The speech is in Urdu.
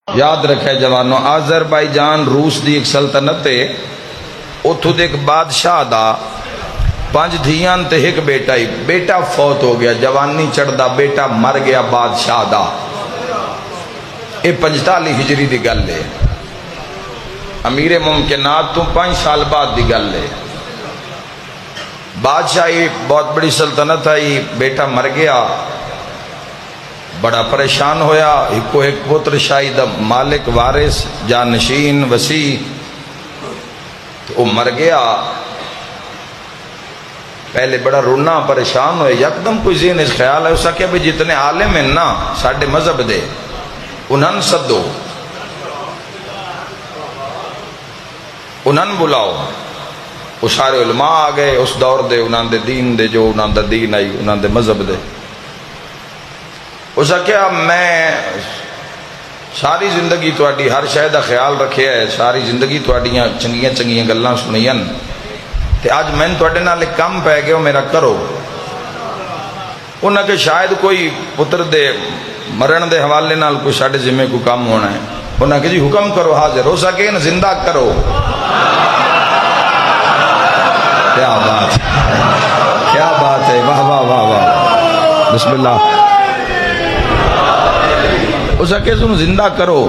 یاد رکھے جوانوں، آذربائیجان روس دی ایک سلطنت ہے، اتھو دے ایک بادشاہ دا 5 دھیاں تے ایک بیٹا ہی، بیٹا فوت ہو گیا، جوانی چڑھ دا، بیٹا مر گیا بادشاہ دا۔ اے 45 ہجری دی گل ہے، امیر ممکنات تو 5 سال بعد دی گل ہے۔ بادشاہی بہت بڑی سلطنت ہے، بیٹا مر گیا، بڑا پریشان ہویا، ایک پتر شاہی دا مالک وارث جانشین وسیع، تو وہ مر گیا۔ پہلے بڑا رونا پریشان ہوئے، یکدم کوئی ذہن اس خیال ہے اسا کہ بھی جتنے عالم ہیں نا ساڑھے مذہب دے انہاں سدو، انہاں بلاؤ۔ وہ سارے علماء آ گئے اس دور دے، انہاں دے دین دے، جو انہاں دا دین آئی، انہاں دے مذہب دے۔ اس نے کہا میں ساری زندگی تواڈی ہر شے دا خیال رکھیا ہے، ساری زندگی تواڈیاں چنگیاں چنگیاں گلاں سنیاں، تے اج میں تواڈے نال ایک کم پے گیا میرا کرو۔ انہاں کہ شاید کوئی پتر دے مرن دے حوالے نال کوئی ساڈے ذمہ کوئی کام ہونا ہے۔ انہاں کہ جی حکم کرو، حاضر ہو سکے نا زندہ کرو۔ کیا بات ہے، کیا بات ہے، واہ واہ واہ واہ، بسم اللہ۔ اس نے کہ تم زندہ کرو۔